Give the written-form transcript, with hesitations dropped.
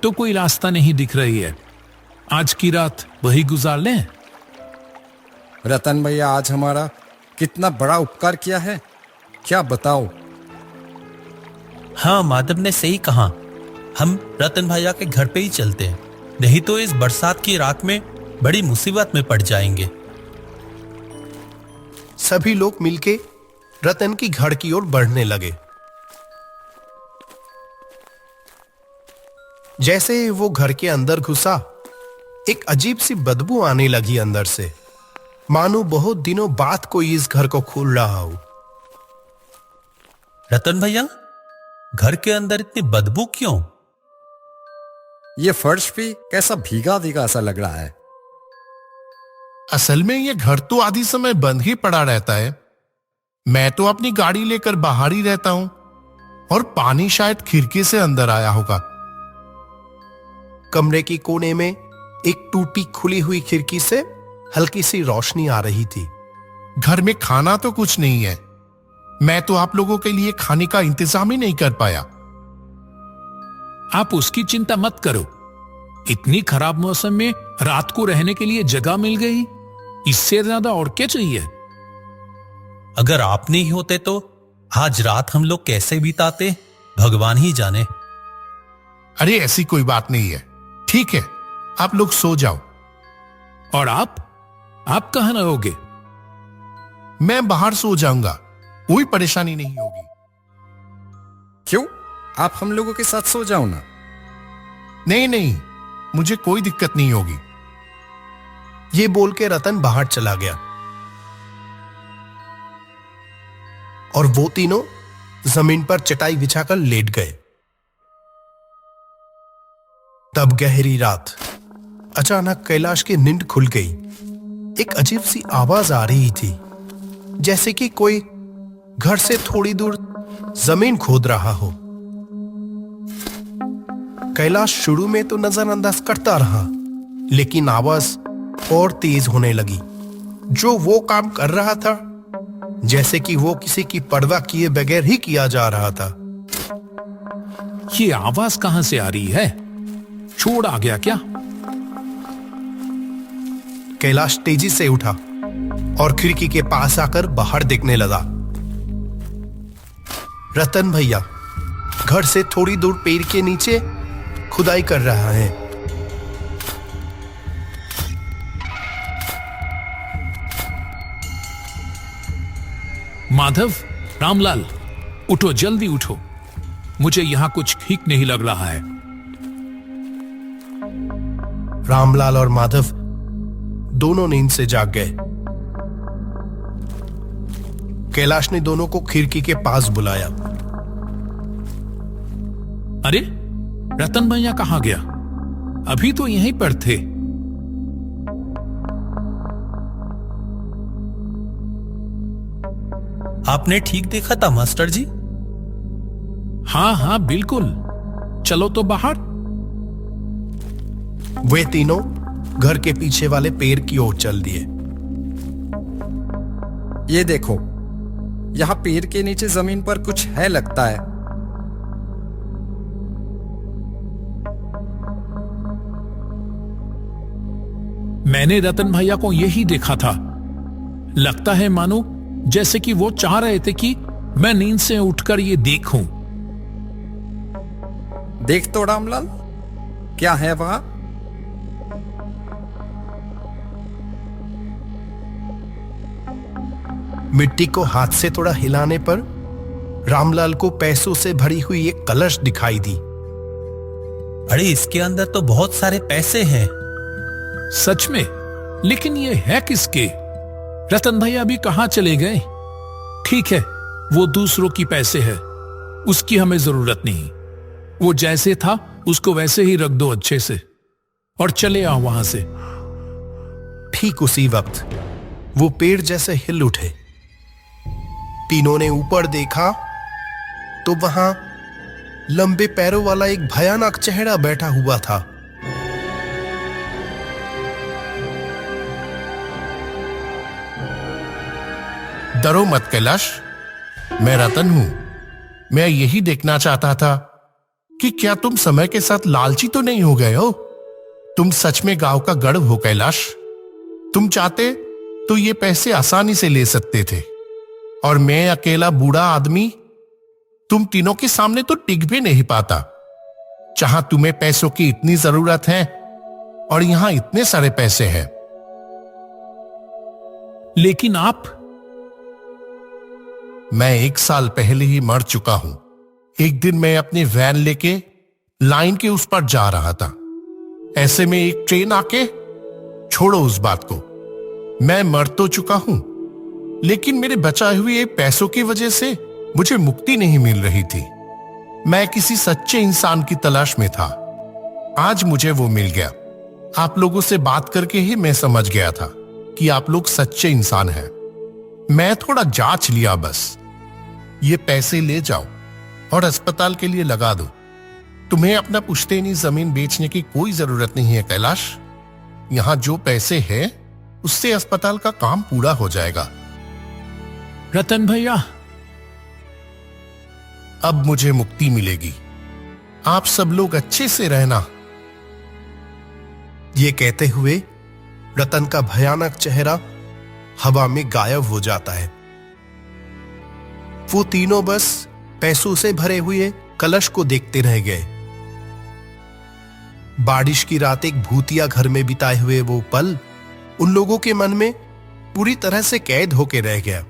तो कोई रास्ता नहीं दिख रही है। आज की रात वही गुजार लें। रतन भैया आज हमारा कितना बड़ा उपकार किया है, क्या बताओ। हाँ, माधव ने सही कहा। हम रतन भैया के घर पे ही चलते हैं, नहीं तो इस बरसात की रात में बड़ी मुसीबत में पड़ जाएंगे। सभी लोग मिलके रतन की घर की ओर बढ़ने लगे। जैसे ही वो घर के अंदर घुसा, एक अजीब सी बदबू आने लगी अंदर से, मानो बहुत दिनों बाद कोई इस घर को खोल रहा हो। रतन भैया, घर के अंदर इतनी बदबू क्यों? ये फर्श भी कैसा भीगा भीगा सा लग रहा है। असल में ये घर तो आधी समय बंद ही पड़ा रहता है। मैं तो अपनी गाड़ी लेकर बाहर ही रहता हूं और पानी शायद खिड़की से अंदर आया होगा। कमरे की कोने में एक टूटी खुली हुई खिड़की से हल्की सी रोशनी आ रही थी। घर में खाना तो कुछ नहीं है। मैं तो आप लोगों के लिए खाने का इंतजाम ही नहीं कर पाया। आप उसकी चिंता मत करो। इतनी खराब मौसम में रात को रहने के लिए जगह मिल गई, इससे ज्यादा और क्या चाहिए। अगर आप नहीं होते तो आज रात हम लोग कैसे बिताते, भगवान ही जाने। अरे ऐसी कोई बात नहीं है। ठीक है, आप लोग सो जाओ। और आप कहां रहोगे? मैं बाहर सो जाऊंगा, कोई परेशानी नहीं होगी। क्यों, आप हम लोगों के साथ सो जाओ ना। नहीं नहीं, मुझे कोई दिक्कत नहीं होगी। ये बोल के रतन बाहर चला गया और वो तीनों जमीन पर चटाई बिछाकर लेट गए। तब गहरी रात, अचानक कैलाश की नींद खुल गई। एक अजीब सी आवाज आ रही थी, जैसे कि कोई घर से थोड़ी दूर जमीन खोद रहा हो। कैलाश शुरू में तो नजरअंदाज करता रहा, लेकिन आवाज और तेज होने लगी। जो वो काम कर रहा था, जैसे कि वो किसी की परवाह किए बगैर ही किया जा रहा था। ये आवाज कहां से आ रही है? चोर आ गया क्या? कैलाश तेजी से उठा और खिड़की के पास आकर बाहर देखने लगा। रतन भैया घर से थोड़ी दूर पेड़ के नीचे खुदाई कर रहा है। माधव, रामलाल, उठो, जल्दी उठो। मुझे यहां कुछ ठीक नहीं लग रहा है। रामलाल और माधव दोनों नींद से जाग गए। कैलाश ने दोनों को खिड़की के पास बुलाया। अरे, रतन भैया कहां गया? अभी तो यहीं पर थे। आपने ठीक देखा था मास्टर जी? हाँ हाँ बिल्कुल। चलो तो बाहर। वे तीनों घर के पीछे वाले पेड़ की ओर चल दिए। ये देखो, यहां पेड़ के नीचे जमीन पर कुछ है लगता है। मैंने रतन भैया को यही देखा था। लगता है मानो जैसे कि वो चाह रहे थे कि मैं नींद से उठकर ये देखूं। देख तो रामलाल, क्या है वहां? मिट्टी को हाथ से थोड़ा हिलाने पर रामलाल को पैसों से भरी हुई एक कलश दिखाई दी। अरे, इसके अंदर तो बहुत सारे पैसे हैं। सच में? लेकिन ये है किसके? रतन भैया अभी कहां चले गए? ठीक है, वो दूसरों की पैसे है, उसकी हमें जरूरत नहीं। वो जैसे था उसको वैसे ही रख दो अच्छे से, और चले आओ वहां से। ठीक उसी वक्त वो पेड़ जैसे हिल उठे। तीनों ने ऊपर देखा तो वहां लंबे पैरों वाला एक भयानक चेहरा बैठा हुआ था। डरो मत कैलाश, मैं रतन हूं। मैं यही देखना चाहता था कि क्या तुम समय के साथ लालची तो नहीं हो गए हो? तुम सच में गांव का गढ़ हो कैलाश। तुम चाहते तो ये पैसे आसानी से ले सकते थे, और मैं अकेला बूढ़ा आदमी तुम तीनों के सामने तो टिक भी नहीं पाता। जहां तुम्हें पैसों की इतनी जरूरत है और यहां इतने सारे पैसे हैं। लेकिन आप, मैं 1 साल पहले ही मर चुका हूं। एक दिन मैं अपनी वैन लेके लाइन के उस पर जा रहा था। ऐसे में एक ट्रेन आके, छोड़ो उस बात को, मैं मर तो चुका हूं, लेकिन मेरे बचाए हुए पैसों की वजह से मुझे मुक्ति नहीं मिल रही थी। मैं किसी सच्चे इंसान की तलाश में था। आज मुझे वो मिल गया। आप लोगों से बात करके ही मैं समझ गया था कि आप लोग सच्चे इंसान हैं। मैं थोड़ा जांच लिया बस। ये पैसे ले जाओ और अस्पताल के लिए लगा दो। तुम्हें अपना पुश्तैनी जमीन बेचने की कोई जरूरत नहीं है कैलाश। यहां जो पैसे हैं उससे अस्पताल का काम पूरा हो जाएगा। रतन भैया, अब मुझे मुक्ति मिलेगी। आप सब लोग अच्छे से रहना। ये कहते हुए रतन का भयानक चेहरा हवा में गायब हो जाता है। वो तीनों बस पैसों से भरे हुए कलश को देखते रह गए। बारिश की रात एक भूतिया घर में बिताए हुए वो पल उन लोगों के मन में पूरी तरह से कैद होके रह गया।